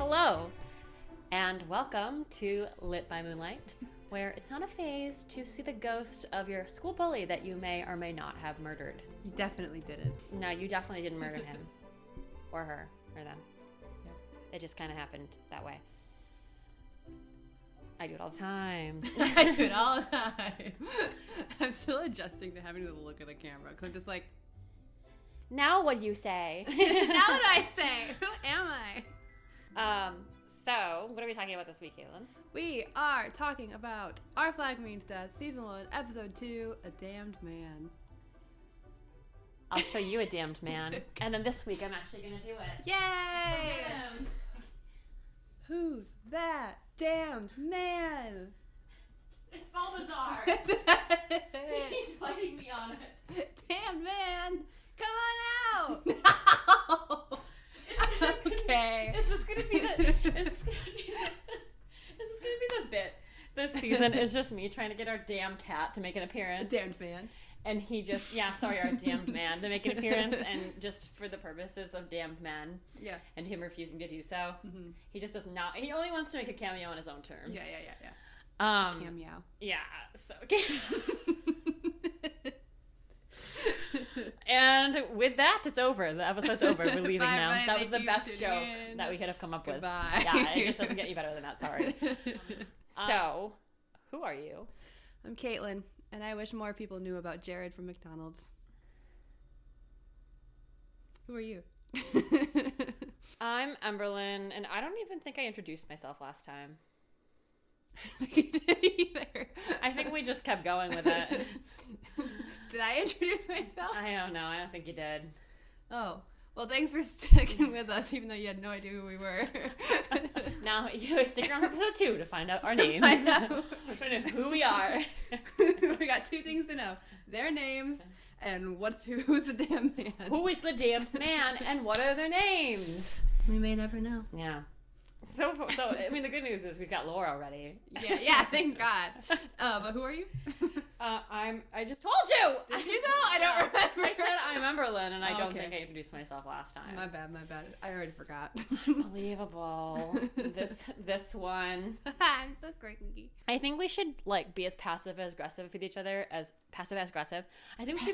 Hello, and welcome to Lit by Moonlight, where it's not a phase to see the ghost of your school bully that you may or may not have murdered. You definitely didn't. No, you definitely didn't murder him. Or her. Or them. Yes. It just kind of happened that way. I do it all the time. I do it all the time. I'm still adjusting to having to look at the camera because I'm just like, Now what do you say? now what do I say? Who am I? So, what are we talking about this week, Caitlin? We are talking about Our Flag Means Death, Season 1, Episode 2, A Damned Man. I'll show you a damned man. And then this week I'm actually going to do it. Yay! Who's that damned man? It's Balthazar. He's fighting me on it. Damned man, come on out! No! Okay. Is this gonna be the bit this season? Is just me trying to get our damn cat to make an appearance. A damned man. And he just, our damned man to make an appearance, and just for the purposes of damned men. Yeah. And him refusing to do so. Mm-hmm. He just does not, he only wants to make a cameo on his own terms. Yeah. Cameo. Yeah, so. And with that, it's over. The episode's over. We're leaving Bye, now. bye, That was the best joke in. that we could have come up with. Goodbye. Yeah, it just doesn't get any better than that. Sorry. So, who are you? I'm Caitlin, and I wish more people knew about Jared from McDonald's. Who are you? I'm Emberlyn, and I don't even think I introduced myself last time. I don't think you did either. I think we just kept going with it. Did I introduce myself? I don't know. I don't think you did. Oh. Well, thanks for sticking with us, even though you had no idea who we were. Now, you stick around for episode 2 to find out our names. Find out who we are. We got two things to know. Their names and who's the damn man. Who is the damn man and what are their names? We may never know. Yeah. So I mean, the good news is we've got Laura already. Yeah, thank God. But who are you? I just told you! Did you though? I don't remember. I said I'm Emberlyn, and I don't Okay. think I introduced myself last time. My bad. I already forgot. Unbelievable. This one. I'm so cranky. I think we should be as passive aggressive with each other as passive aggressive. I think we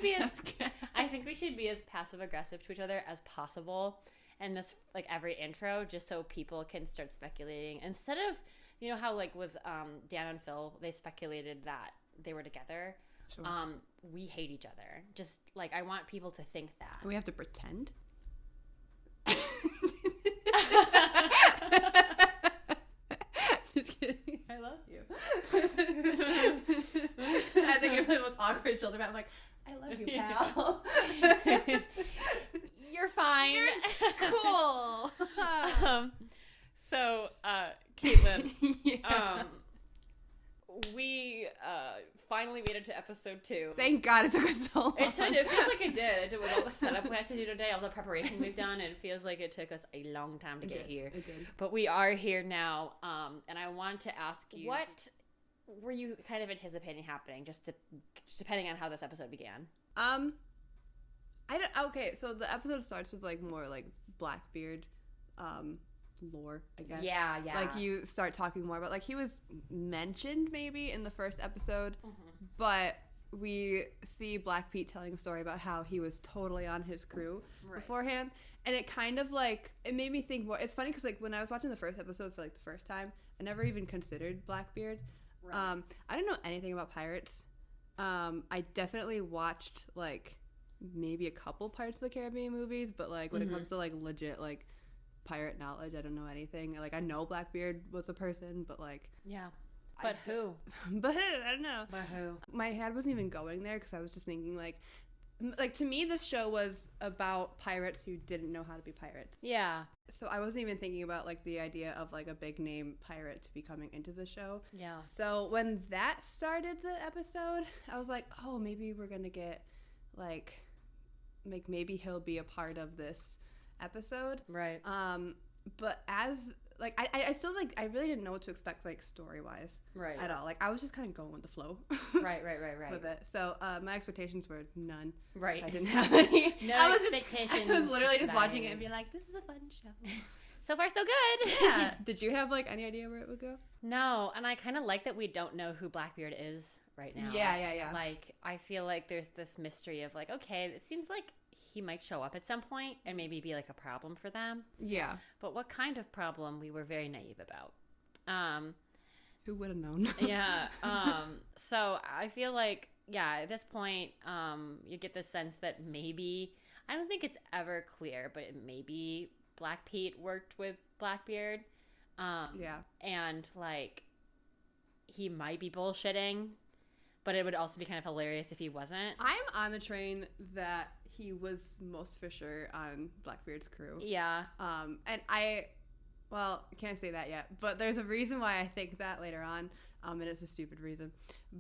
should be as passive aggressive to each other as possible. And this, every intro, just so people can start speculating. Instead of, how, with Dan and Phil, they speculated that they were together. Sure. We hate each other. Just, I want people to think that. We have to pretend? Just kidding. I love you. I think it's the most awkward shoulder pat. I'm like, I love you, pal. You're fine. You're cool. So, Caitlin, Yeah. We finally made it to episode 2. Thank God it took us so long. It feels like it did. With all the setup we had to do today, all the preparation we've done, it feels like it took us a long time to get here. It did. But we are here now, and I want to ask you, what were you kind of anticipating happening, just depending on how this episode began? Okay, so the episode starts with more Blackbeard lore, I guess. Yeah. You start talking more about he was mentioned maybe in the first episode, but we see Black Pete telling a story about how he was totally on his crew beforehand, and it kind of it made me think more. It's funny because when I was watching the first episode for the first time, I never even considered Blackbeard. Right. I didn't know anything about pirates. I definitely watched maybe a couple Pirates of the Caribbean movies, but when it comes to legit pirate knowledge, I don't know anything. I know Blackbeard was a person, but yeah. But who? But who? I don't know. But who? My head wasn't even going there because I was just thinking to me this show was about pirates who didn't know how to be pirates. Yeah. So I wasn't even thinking about the idea of a big name pirate to be coming into the show. Yeah. So when that started the episode, I was like, oh, maybe we're gonna get maybe he'll be a part of this episode. Right. But as I still I really didn't know what to expect story wise. Right. At all. I was just kind of going with the flow. Right. With it. So my expectations were none. Right. I didn't have any. No I was expectations. I was literally just watching it and being like, this is a fun show. So far, so good. Yeah. Did you have like any idea where it would go? No, and I kind of like that we don't know who Blackbeard is right now. Yeah. Like, I feel like there's this mystery of like, okay, it seems like he might show up at some point and maybe be like a problem for them. Yeah. But what kind of problem, we were very naive about. Who would have known? Yeah. So I feel like, yeah, at this point, you get the sense that maybe, I don't think it's ever clear, but it maybe Black Pete worked with Blackbeard. Yeah. And like, he might be bullshitting, but it would also be kind of hilarious if he wasn't. I'm on the train that he was most for sure on Blackbeard's crew. Yeah. And I can't say that yet, but there's a reason why I think that later on, and it's a stupid reason,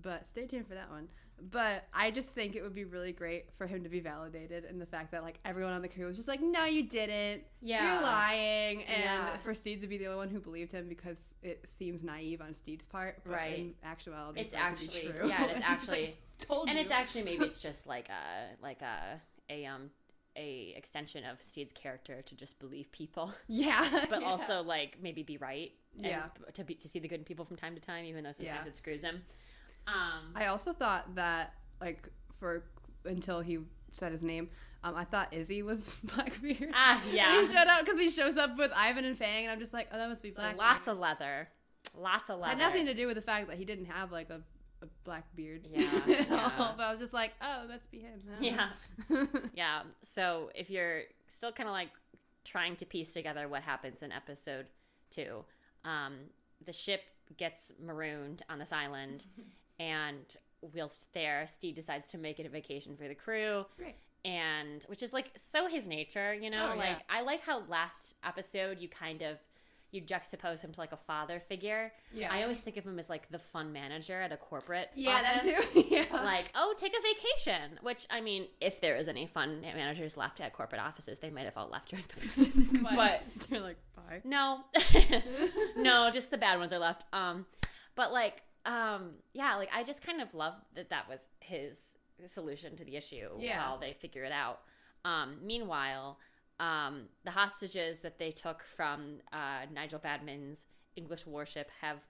but stay tuned for that one. But I just think it would be really great for him to be validated in the fact that like everyone on the crew was just like, no, you didn't. Yeah. You're lying. And for Steed to be the only one who believed him because it seems naive on Steed's part, but right. in actuality, It's actually true. Yeah, it's actually like, told and you. it's actually maybe it's just like a extension of Steed's character to just believe people. Yeah. But also like maybe be right. And Yeah. To see the good in people from time to time, even though sometimes it screws him. I also thought that like until he said his name, I thought Izzy was Blackbeard. Yeah. And he showed up because he shows up with Ivan and Fang, and I'm just like, oh, that must be Blackbeard. Lots of leather. Had nothing to do with the fact that he didn't have like a black beard. Yeah. At all, but I was just like, oh, it must be him. Yeah. Yeah. So if you're still kind of like trying to piece together what happens in episode 2, the ship gets marooned on this island, and whilst there, Steve decides to make it a vacation for the crew. Right. And which is like so his nature, you know? Oh, like yeah. I like how last episode you juxtapose him to like a father figure. Yeah. I always think of him as like the fun manager at a corporate Yeah, office. that too. Yeah. Like, oh, take a vacation. Which, I mean, if there is any fun managers left at corporate offices, they might have all left during the pandemic. But they're like, bye. no. No, just the bad ones are left. But like, yeah, like I just kind of love that was his solution to the issue while they figure it out. Meanwhile, the hostages that they took from Nigel Badman's English warship have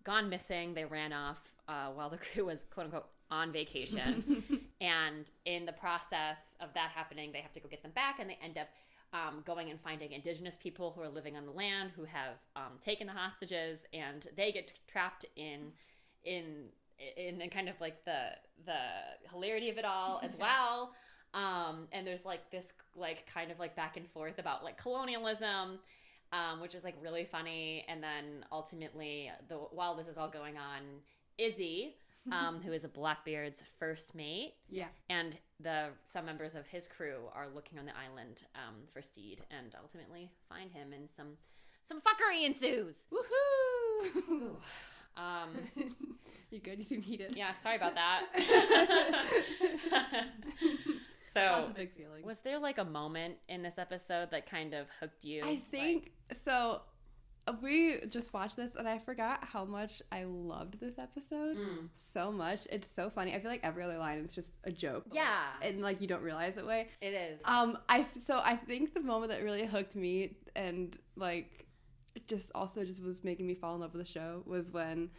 gone missing. They ran off while the crew was, quote unquote, on vacation. And in the process of that happening, they have to go get them back, and they end up going and finding indigenous people who are living on the land who have taken the hostages, and they get trapped in kind of like the hilarity of it all as well. And there's like this like kind of like back and forth about like colonialism, which is like really funny. And then ultimately, while this is all going on, Izzy, who is a Blackbeard's first mate, and some members of his crew are looking on the island for Steed, and ultimately find him, and some fuckery ensues. Woohoo! You good? You seem heated. Yeah, sorry about that. So, that's a big feeling. Was there like a moment in this episode that kind of hooked you? I think so. We just watched this, and I forgot how much I loved this episode so much. It's so funny. I feel like every other line is just a joke. Yeah, and like you don't realize it way. It is. I think the moment that really hooked me and like it just was making me fall in love with the show was when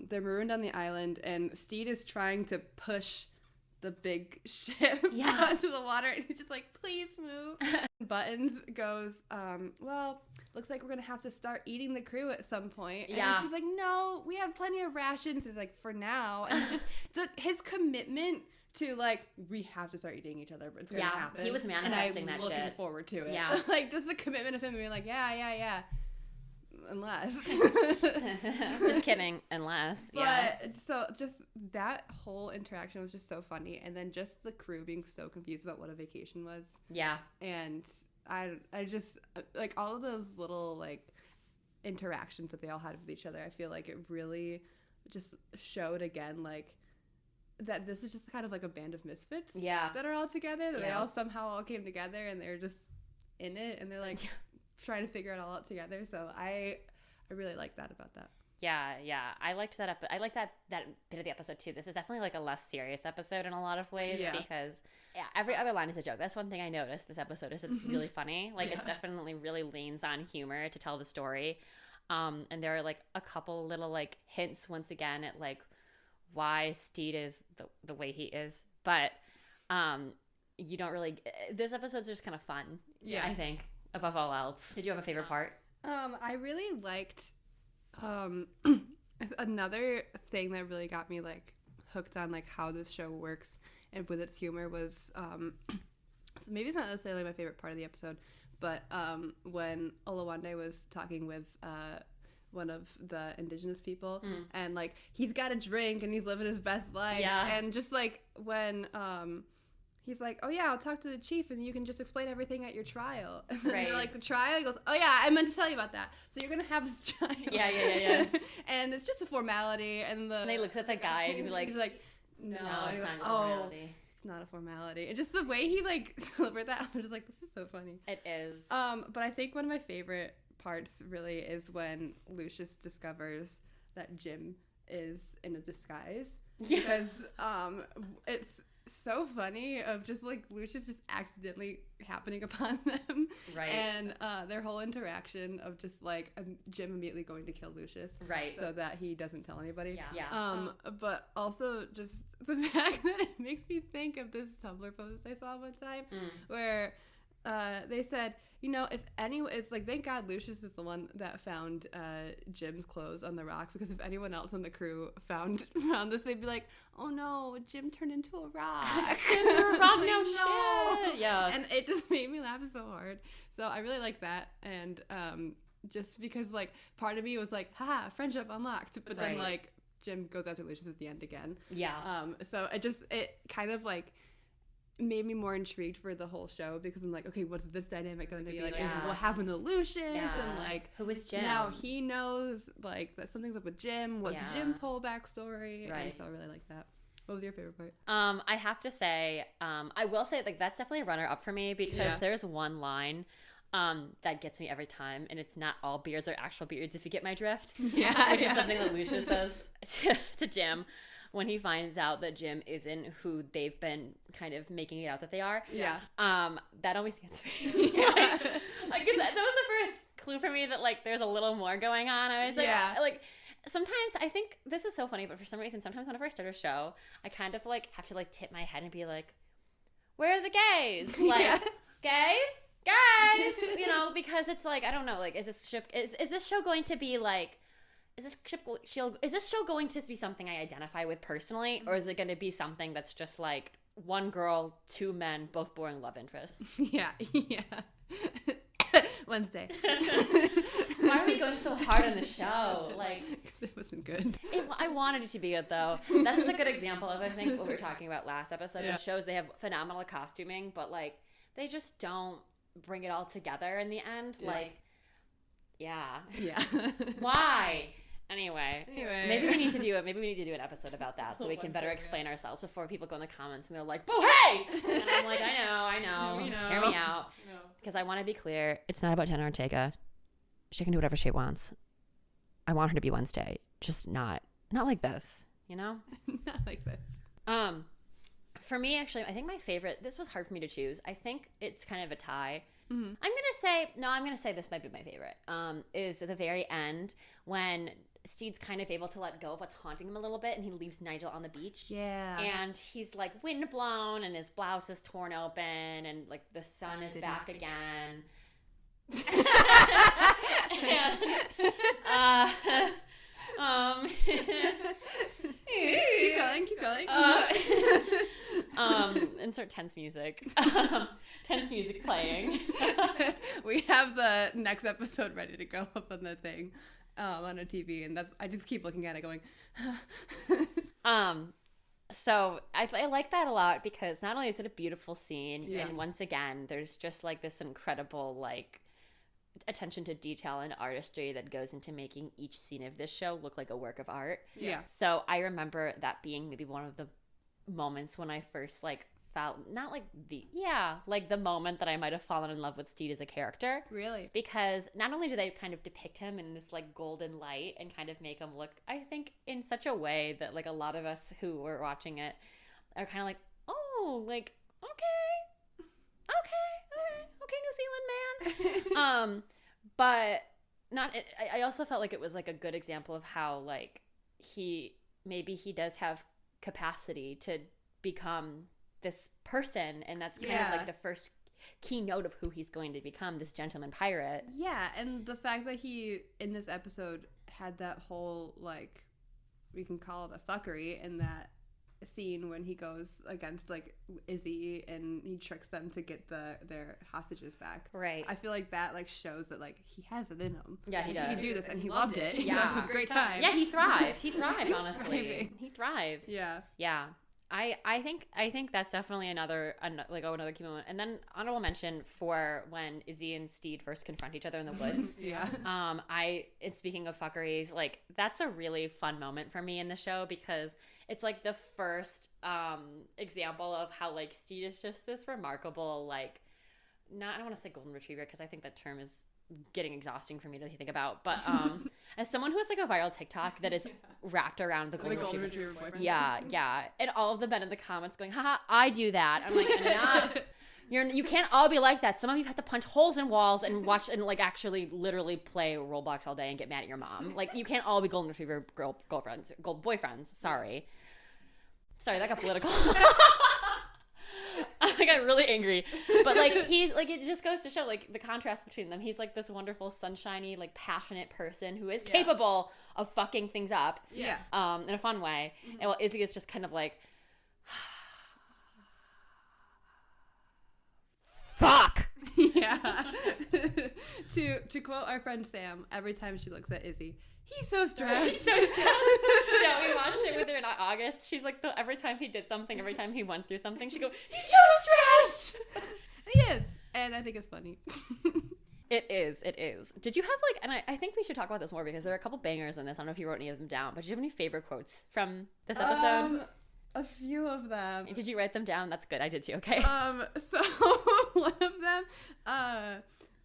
they're marooned on the island, and Steed is trying to push the big ship onto the water, and he's just like, please move. Buttons goes, well, looks like we're gonna have to start eating the crew at some point. And he's like, no, we have plenty of rations. He's like, for now. And just his commitment to like, we have to start eating each other, but it's gonna happen. He was manifesting that shit. And I'm looking forward to it. Yeah. Like, just the commitment of him being like, yeah. Unless. Just kidding. Unless. But so just that whole interaction was just so funny, and then just the crew being so confused about what a vacation was. Yeah. And I just like all of those little like interactions that they all had with each other. I feel like it really just showed again like that this is just kind of like a band of misfits. Yeah. That are all together. That they all somehow all came together, and they're just in it, and they're like trying to figure it all out together. So I really like that about that. Yeah. I liked that I like that bit of the episode too. This is definitely like a less serious episode in a lot of ways because every other line is a joke. That's one thing I noticed this episode is it's really funny. Like it's definitely really leans on humor to tell the story. And there are like a couple little like hints once again at like why Steed is the way he is, but you don't really. This episode's just kind of fun. Yeah, I think above all else. Did you have a favorite part? I really liked. Another thing that really got me like hooked on like how this show works and with its humor was so maybe it's not necessarily my favorite part of the episode, but when Olawande was talking with one of the indigenous people and like he's got a drink and he's living his best life and just like when he's like, oh yeah, I'll talk to the chief and you can just explain everything at your trial. And then they're like, the trial? He goes, oh yeah, I meant to tell you about that. So you're going to have this trial. Yeah. And it's just a formality. And he looks at the guy and he's like, no, it's not just a formality. It's not a formality. And just the way he like delivered that, I'm just like, this is so funny. It is. But I think one of my favorite parts really is when Lucius discovers that Jim is in a disguise. Yeah. Because it's so funny of just like Lucius just accidentally happening upon them, right? And their whole interaction of just like Jim immediately going to kill Lucius, right, so that he doesn't tell anybody. Yeah. But also just the fact that it makes me think of this Tumblr post I saw one time where they said, you know, if anyone, it's like, thank God Lucius is the one that found Jim's clothes on the rock, because if anyone else on the crew found this, they'd be like, oh no, Jim turned into a rock. Jim turned into a rock, no shit. Yeah. And it just made me laugh so hard. So I really like that. And just because like part of me was like, haha, friendship unlocked. But then like Jim goes after Lucius at the end again. Yeah. So it kind of like made me more intrigued for the whole show, because I'm like, okay, what's this dynamic going to be like? What happened to Lucius? And like, who is Jim? Now he knows like that something's up with Jim. What's Jim's whole backstory? Right. And so I really like that. What was your favorite part? I have to say, I will say like that's definitely a runner up for me, because there's one line that gets me every time, and it's not all beards are actual beards, if you get my drift. Yeah. Which is something that Lucius says to Jim when he finds out that Jim isn't who they've been kind of making it out that they are. Yeah. That always gets me. Like, that was the first clue for me that like there's a little more going on. I was like, sometimes I think this is so funny, but for some reason, sometimes whenever I start a show, I kind of like have to like tip my head and be like, where are the gays? Like, gays, you know, because it's like, I don't know, like, is this show going to be like, is this show going to be something I identify with personally, or is it going to be something that's just like one girl, two men, both boring love interests? Yeah. Wednesday. Why are we going so hard on the show? Like, because it wasn't good. I wanted it to be good though. This is a good example of, I think, what we were talking about last episode. Yeah. It shows they have phenomenal costuming, but like they just don't bring it all together in the end. Yeah. Like, yeah. Why? Anyway, maybe we need to do an episode about that, so we can better explain ourselves before people go in the comments and they're like, "Boo, hey!" And I'm like, I know. Just hear me out, because I want to be clear. It's not about Jenna Ortega. She can do whatever she wants. I want her to be Wednesday, just not like this, you know? Not like this. For me, actually, I think my favorite. This was hard for me to choose. I think it's kind of a tie. Mm-hmm. I'm gonna say this might be my favorite. Is at the very end when Steed's kind of able to let go of what's haunting him a little bit, and he leaves Nigel on the beach. Yeah. And he's like windblown, and his blouse is torn open, and like the sun is back again. Keep going. Insert tense music. Tense music playing. We have the next episode ready to go up on the thing, on a TV, and I just keep looking at it going. So I like that a lot, because not only is it a beautiful scene, and once again, there's just like this incredible like attention to detail and artistry that goes into making each scene of this show look like a work of art. Yeah. So I remember that being maybe one of the moments when I first like felt not like like the moment that I might have fallen in love with Steed as a character. Really? Because not only do they kind of depict him in this like golden light and kind of make him look, I think, in such a way that like a lot of us who were watching it are kind of like, oh, like, okay, New Zealand man. But not. I also felt like it was like a good example of how like he does have capacity to become this person, and that's kind of like the first keynote of who he's going to become, this gentleman pirate. Yeah, and the fact that he in this episode had that whole like, we can call it a fuckery in that scene when he goes against like Izzy and he tricks them to get their hostages back. Right. I feel like that like shows that like he has it in him. Yeah, he does. He can do this, and he loved it. Yeah, it was a great time. Yeah, he thrived. He thrived. Honestly, he thrived. Yeah. Yeah. I think that's definitely another another key moment. And then honorable mention for when Izzy and Steed first confront each other in the woods. Yeah. And speaking of fuckeries, like that's a really fun moment for me in the show because it's like the first example of how like Steed is just this remarkable like, I don't want to say golden retriever because I think that term is getting exhausting for me to think about, but as someone who has like a viral TikTok that is wrapped around the golden retriever boyfriend. Yeah, and all of the men in the comments going, haha, I do that. I'm like, enough. You can't all be like that. Some of you have to punch holes in walls and watch and like actually literally play Roblox all day and get mad at your mom. Like you can't all be golden retriever boyfriends. Sorry, that got political. I got really angry, but like it just goes to show like the contrast between them. He's like this wonderful, sunshiny, like passionate person who is capable of fucking things up, in a fun way. Mm-hmm. And while Izzy is just kind of like, fuck. Yeah. to quote our friend Sam, every time she looks at Izzy, he's so stressed. Yeah, we watched it with her in August. She's like, every time he did something, every time he went through something, she'd go, he's so stressed. He is. And I think it's funny. It is. Did you have like, and I think we should talk about this more because there are a couple bangers in this. I don't know if you wrote any of them down, but did you have any favorite quotes from this episode? A few of them. Did you write them down? That's good. I did too. Okay. So one of them,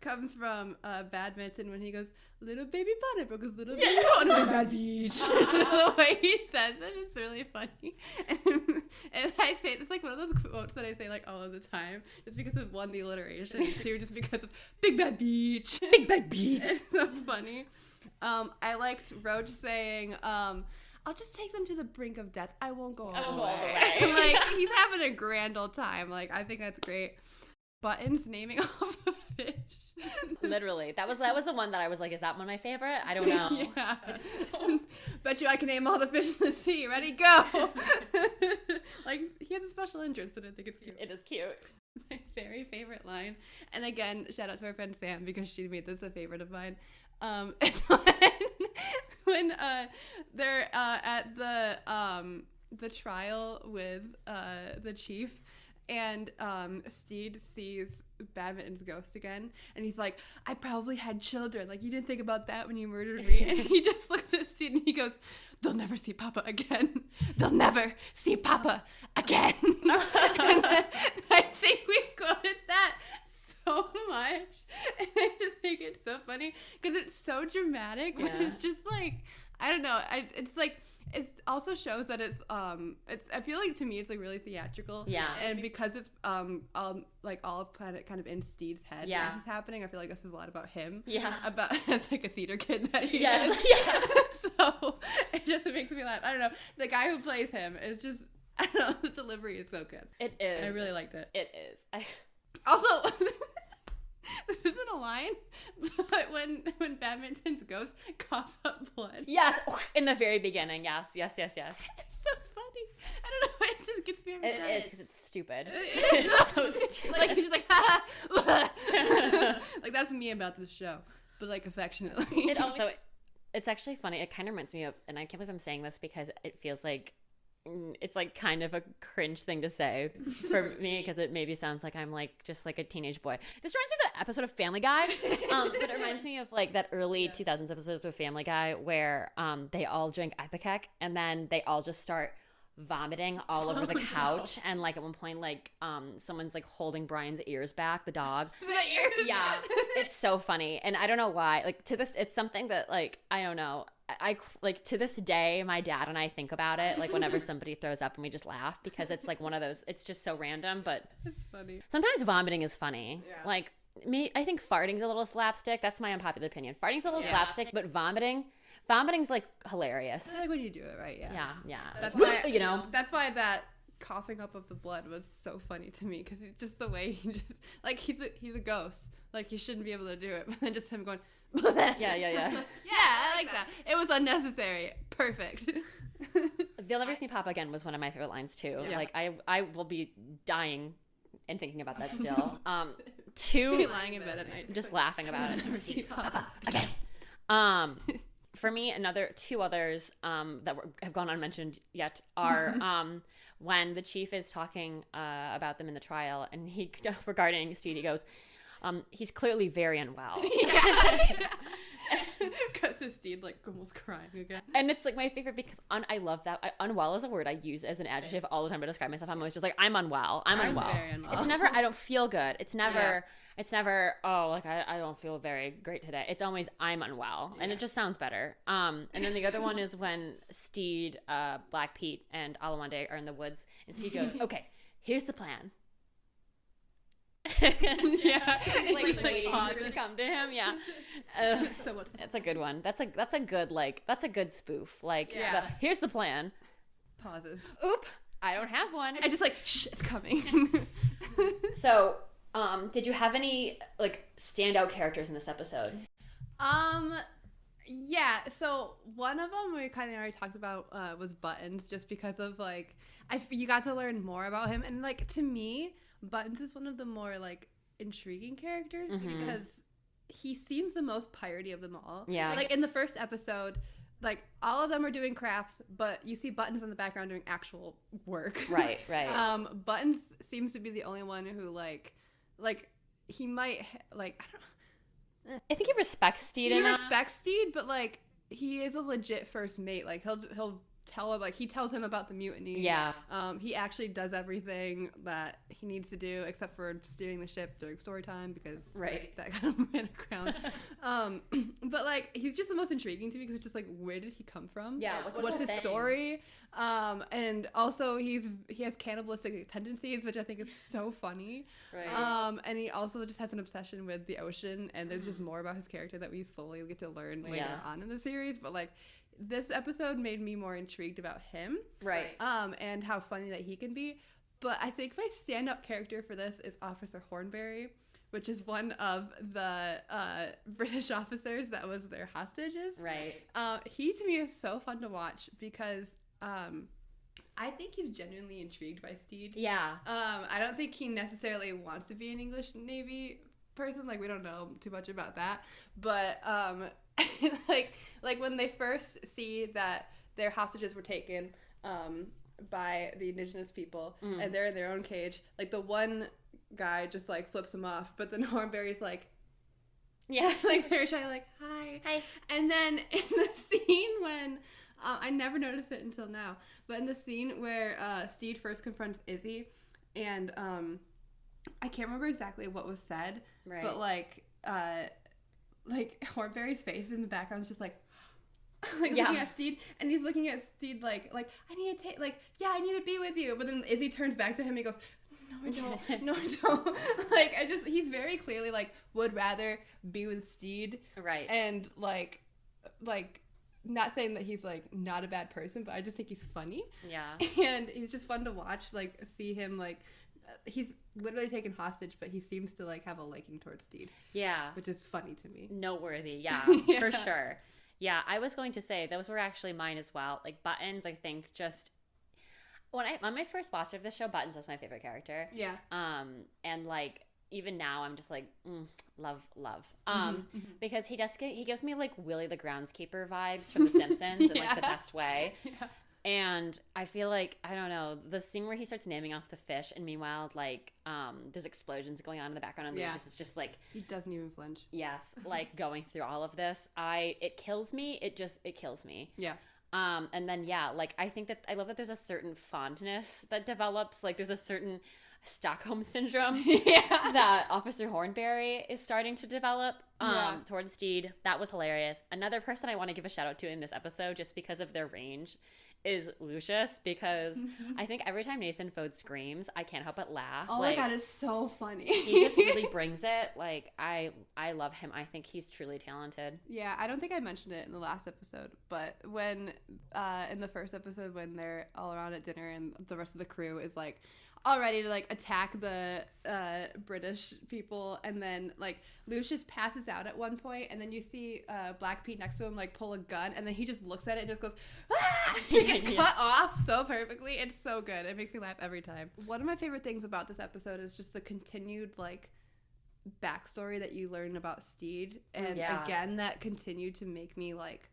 comes from Badminton when he goes, little baby bonnet because little baby on a bad beach. The way he says it is really funny. And I say it's like one of those quotes that I say like all of the time, just because of one, the alliteration, two, just because of big bad beach. Big bad beach. It's so funny. I liked Roach saying, I'll just take them to the brink of death. I won't go all the way. Like he's having a grand old time. Like I think that's great. Buttons naming all the fish. Literally. That was the one that I was like, is that one of my favorite? I don't know. Yeah. Bet you I can name all the fish in the sea. Ready, go. Like, he has a special interest and I think it's cute. It is cute. My very favorite line. And again, shout out to our friend Sam because she made this a favorite of mine. It's when they're at the trial with the chief. And Steed sees Badminton's ghost again, and he's like, I probably had children. Like, you didn't think about that when you murdered me. And he just looks at Steed and he goes, they'll never see Papa again. They'll never see Papa again. And I think we quoted that so much. And I just think it's so funny because it's so dramatic, but it's just like, I don't know. It's like, it also shows that it's I feel like to me it's like really theatrical. Yeah. And because it's like all of Planet kind of in Steve's head. Yeah. This is happening. I feel like this is a lot about him. Yeah. About as like a theater kid that he is. Yeah. So it makes me laugh. I don't know. The guy who plays him is just, I don't know, the delivery is so good. It is. And I really liked it. It is. Also, this isn't a line, but when Badminton's ghost coughs up blood. Yes, in the very beginning. Yes. It's so funny. I don't know. It just gets me every time. It is because it's stupid. It's so stupid. Like he's just like, ha. Like that's me about this show, but like affectionately. It also, it's actually funny. It kind of reminds me of, and I can't believe I'm saying this because it feels like it's like kind of a cringe thing to say for me because it maybe sounds like I'm like just like a teenage boy. This reminds me of that episode of Family Guy, but it reminds me of like that early 2000s episodes of Family Guy where they all drink Ipecac and then they all just start vomiting all over the couch, and like at one point, like someone's like holding Brian's ears back, the dog. The ears. Yeah, it's so funny, and I don't know why. Like to this, it's something that like I don't know. I like to this day, my dad and I think about it like whenever somebody throws up, and we just laugh because it's like one of those. It's just so random, but it's funny. Sometimes vomiting is funny. Yeah. Like me, I think farting's a little slapstick. That's my unpopular opinion. Farting's a little slapstick, but vomiting's like hilarious. I like when you do it right. Yeah. Yeah. That's why you know. That's why that coughing up of the blood was so funny to me, because just the way he just like he's a ghost. Like he shouldn't be able to do it, but then just him going. Yeah. Yeah, I like that. It was unnecessary. Perfect. They'll never see Papa again was one of my favorite lines too. Yeah. Like I will be dying and thinking about that still. Two lying in bed at night, just laughing about it. Never see Papa again. For me, two others that have gone unmentioned yet are when the chief is talking about them in the trial, and he regarding Steve, he goes, he's clearly very unwell. Because his Steed like almost crying again. And it's like my favorite because I love that. Unwell is a word I use as an adjective all the time to describe myself. I'm always just like, I'm unwell. I'm unwell. Very unwell. It's never, I don't feel good. It's never, oh, like I don't feel very great today. It's always, I'm unwell. And it just sounds better. And then the other one is when Steed, Black Pete, and Alawande are in the woods, and Steed goes, okay, here's the plan. Yeah, like waiting for it to come to him. Yeah, that's a good one. That's a good spoof. Like, here's the plan. Pauses. Oop, I don't have one. I just like, shh, it's coming. So, did you have any like standout characters in this episode? Yeah. So one of them we kind of already talked about was Buttons, just because of like you got to learn more about him, and like to me, Buttons is one of the more like intriguing characters because he seems the most piratey of them all. Yeah. Like in the first episode, like all of them are doing crafts, but you see Buttons in the background doing actual work. Right. Buttons seems to be the only one who like he might like I don't know. I think he respects Steed enough. He respects Steed, but like he is a legit first mate. Like he'll tell him, like he tells him about the mutiny. Yeah. He actually does everything that he needs to do except for steering the ship during story time because that kind of ran aground. But like he's just the most intriguing to me because it's just like, where did he come from? Yeah. What's his story? And also he has cannibalistic tendencies, which I think is so funny. Right. And he also just has an obsession with the ocean, and there's just more about his character that we slowly get to learn later on in the series. But like, this episode made me more intrigued about him. Right. And how funny that he can be. But I think my stand-up character for this is Officer Hornberry, which is one of the British officers that was their hostages. Right. He, to me, is so fun to watch because I think he's genuinely intrigued by Steed. Yeah. I don't think he necessarily wants to be an English Navy person. Like, we don't know too much about that. But like when they first see that their hostages were taken by the indigenous people and they're in their own cage, like the one guy just like flips them off, but then Hornberry's like, like very shy, like hi. And then in the scene when I never noticed it until now, but in the scene where Steed first confronts Izzy, and I can't remember exactly what was said, but like Hornberry's face in the background is just like looking at Steed, and he's looking at Steed like I need to take, like, I need to be with you, but then Izzy turns back to him and he goes, no I don't. Like, he's very clearly like would rather be with Steed, right? And like not saying that he's like not a bad person, but I just think he's funny, and he's just fun to watch, like see him like he's literally taken hostage, but he seems to like have a liking towards Steed, which is funny to me. Noteworthy. For sure. I was going to say those were actually mine as well. Like Buttons, I think just on my first watch of this show, Buttons was my favorite character. And like even now I'm just like love because he gives me like Willie the Groundskeeper vibes from The Simpsons in like the best way. And I feel like, I don't know, the scene where he starts naming off the fish, and meanwhile, like, there's explosions going on in the background, and it's just like... He doesn't even flinch. Yes, like, going through all of this. It kills me. It kills me. Yeah. And then, yeah, like, I think that I love that there's a certain fondness that develops. Like, there's a certain Stockholm syndrome that Officer Hornberry is starting to develop towards Steed. That was hilarious. Another person I want to give a shout out to in this episode, just because of their range, is Lucius, because I think every time Nathan Foad screams, I can't help but laugh. Oh my god, it's so funny. He just really brings it. Like, I love him. I think he's truly talented. Yeah, I don't think I mentioned it in the last episode, but when in the first episode when they're all around at dinner and the rest of the crew is like all ready to like attack the British people, and then like Lucius passes out at one point, and then you see Black Pete next to him like pull a gun, and then he just looks at it and just goes, ah! He gets cut off so perfectly. It's so good. It makes me laugh every time. One of my favorite things about this episode is just the continued like backstory that you learn about Steed, and again that continued to make me like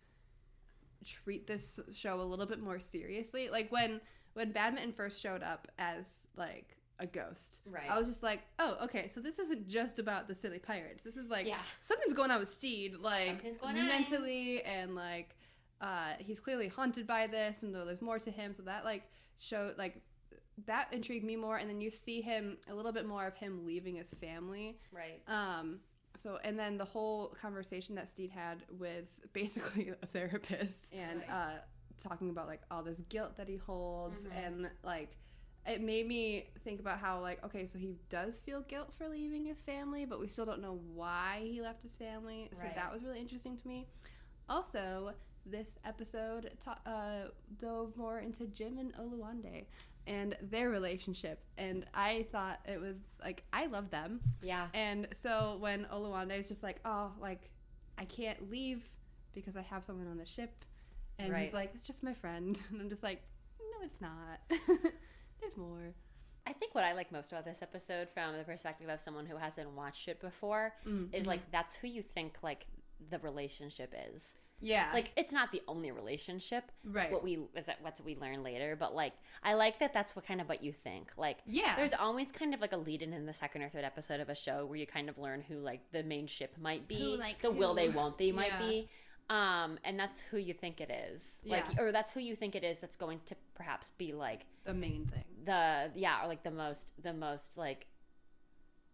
treat this show a little bit more seriously. Like when Badminton first showed up as like a ghost, I was just like, oh, okay, so this isn't just about the silly pirates. This is like something's going on with Steed, like mentally, and like he's clearly haunted by this, and though there's more to him, so that like showed like that intrigued me more. And then you see him a little bit more of him leaving his family, so, and then the whole conversation that Steed had with basically a therapist, and talking about like all this guilt that he holds, and like it made me think about how like, okay, so he does feel guilt for leaving his family, but we still don't know why he left his family. So that was really interesting to me. Also, this episode dove more into Jim and Oluwande and their relationship, and I thought it was like, I love them. And so when Oluwande is just like, oh, like I can't leave because I have someone on the ship, and he's like, it's just my friend, and I'm just like, no, it's not. There's more. I think what I like most about this episode, from the perspective of someone who hasn't watched it before, is like, that's who you think like the relationship is. Like, it's not the only relationship. What we learn later, but like, I like that that's what you think. Like, there's always kind of like a lead in the second or third episode of a show where you kind of learn who like the main ship might be, the will they won't they might be. And that's who you think it is. Like, or that's who you think it is that's going to perhaps be like the main thing. Or like the most like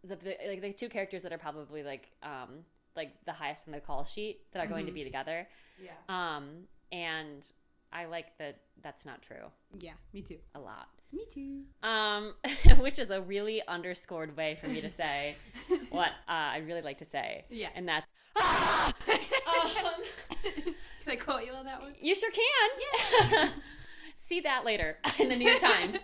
the two characters that are probably like the highest on the call sheet that are going to be together. And I like that that's not true. Yeah, me too. A lot. Me too. Which is a really underscored way for me to say what I really like to say. And that's Can I quote you on that one? You sure can. See that later in the New York Times.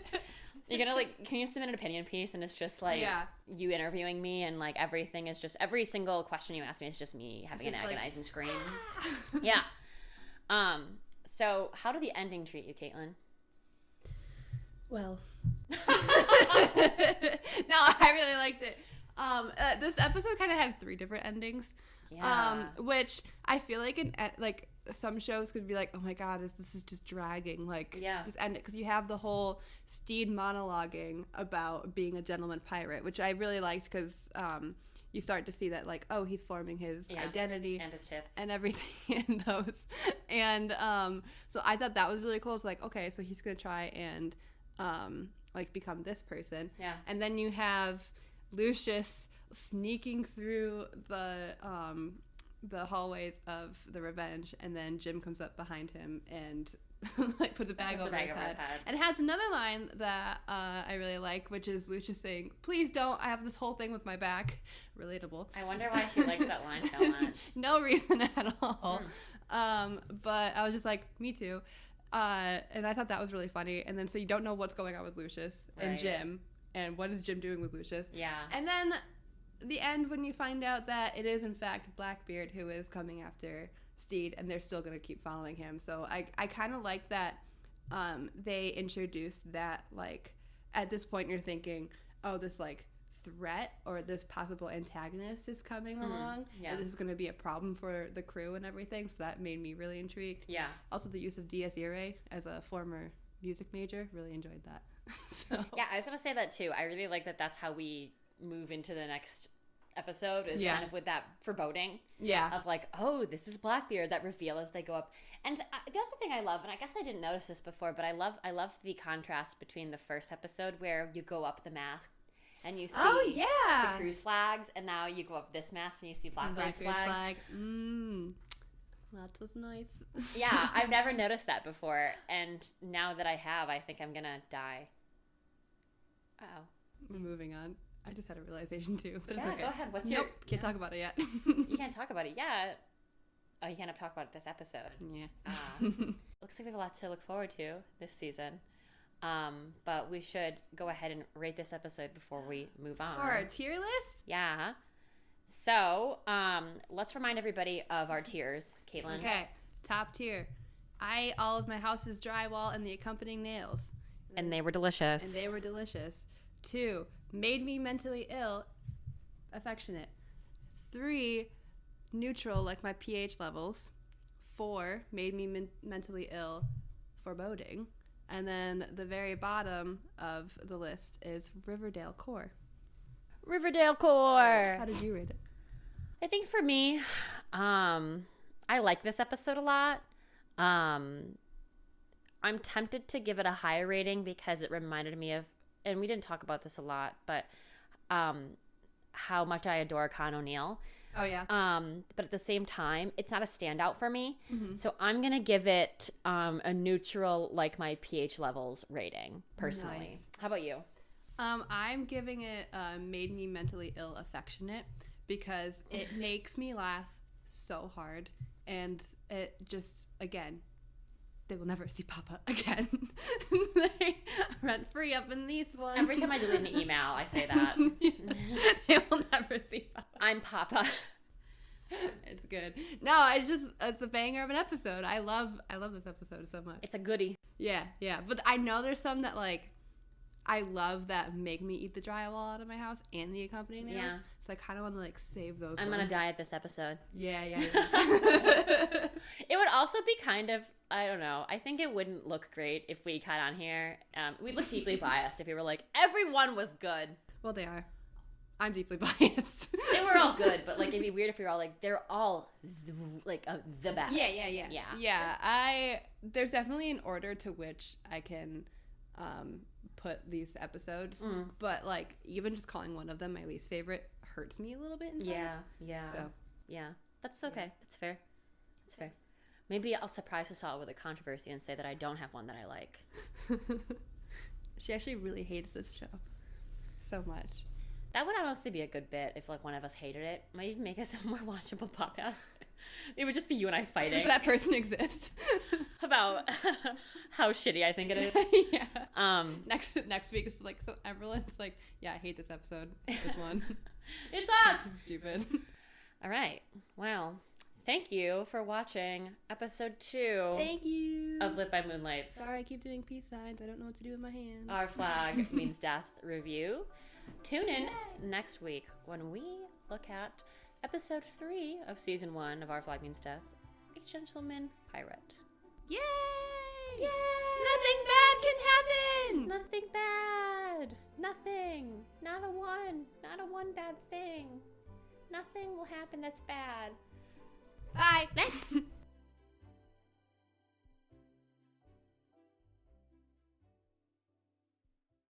You're gonna like, can you submit an opinion piece, and it's just like you interviewing me, and like everything is just, every single question you ask me is just me having an agonizing scream. So how did the ending treat you, Caitlin? Well, no, I really liked it. This episode kind of had 3 different endings, which I feel like some shows could be like, oh my god, this is just dragging, like just end it, because you have the whole Steed monologuing about being a gentleman pirate, which I really liked, because you start to see that like, oh, he's forming his identity and his tits and everything in those, and so I thought that was really cool. It's like, okay, so he's gonna try and like become this person, and then you have Lucius sneaking through the hallways of the Revenge, and then Jim comes up behind him and like puts a bag over his head, and has another line that I really like, which is Lucius saying, "Please don't, I have this whole thing with my back." Relatable. I wonder why she likes that line so much. No reason at all. But I was just like, me too. And I thought that was really funny. And then so you don't know what's going on with Lucius and Jim, and what is Jim doing with Lucius. And then the end, when you find out that it is in fact Blackbeard who is coming after Steed, and they're still going to keep following him. So I kind of like that they introduced that, like, at this point you're thinking, oh, this like threat or this possible antagonist is coming along. This is going to be a problem for the crew and everything. So that made me really intrigued. Also, the use of Dies Irae as a former music major, really enjoyed that. So. I was going to say that too. I really like that that's how we move into the next episode is kind of with that foreboding. Yeah. Of like, oh, this is Blackbeard, that reveal as they go up. And the other thing I love, and I guess I didn't notice this before, but I love the contrast between the first episode where you go up the mast and you see the cruise flags, and now you go up this mast and you see Blackbeard's flag. That was nice. Yeah, I've never noticed that before, and now that I have, I think I'm gonna die. Uh-oh. We're moving on. I just had a realization too, but yeah, it's okay. Go ahead. What's Can't talk about it yet. You can't talk about it yet. Oh, you can't talk about it this episode. Yeah. Looks like we have a lot to look forward to this season. But we should go ahead and rate this episode before we move on. For our tier list? Yeah. So, let's remind everybody of our tiers, Caitlin. Okay. Top tier. All of my house's drywall and the accompanying nails. And they were delicious. 2, made me mentally ill, affectionate. 3, neutral, like my pH levels. 4, made me mentally ill, foreboding. And then the very bottom of the list is Riverdale Core. Riverdale Core. How did you rate it? I think for me, I like this episode a lot. I'm tempted to give it a higher rating because it reminded me of, and we didn't talk about this a lot, but how much I adore Con O'Neill. Oh, yeah. But at the same time, it's not a standout for me. Mm-hmm. So I'm going to give it a neutral, like my pH levels rating, personally. Nice. How about you? I'm giving it made me mentally ill affectionate because it makes me laugh so hard. And it just, again, they will never see Papa again. They rent free up in these ones. Every time I delete an email, I say that. They will never see Papa. I'm Papa. It's good. No, it's a banger of an episode. I love this episode so much. It's a goodie. Yeah. But I know there's some that I love that make me eat the drywall out of my house and the accompanying nails. Yeah. So I kind of want to save those. I'm going to die at this episode. Yeah. It would also be kind of, I don't know, I think it wouldn't look great if we cut on here. We'd look deeply biased if we were like, everyone was good. Well, they are. I'm deeply biased. They were all good, but it'd be weird if we were all like, they're all the best. Yeah. There's definitely an order to which I can put these episodes, but even just calling one of them my least favorite hurts me a little bit inside. Yeah. So that's okay. Yeah. That's fair. Maybe I'll surprise us all with a controversy and say that I don't have one that I like. She actually really hates this show so much. That would honestly be a good bit if one of us hated it. Might even make us a more watchable podcast. It would just be you and I fighting. Does that person exist? About how shitty I think it is. Yeah. Next week is so everyone's yeah, I hate this episode. This one. It sucks. It's stupid. All right. Well, thank you for watching episode 2. Thank you. Of Lit by Moonlight. Sorry, I keep doing peace signs. I don't know what to do with my hands. Our Flag Means Death review. Tune in next week when we look at episode 3 of season 1 of Our Flag Means Death, A Gentleman Pirate. Yay! Yay! Nothing bad can happen! Nothing bad! Nothing! Not a one bad thing. Nothing will happen that's bad. Bye!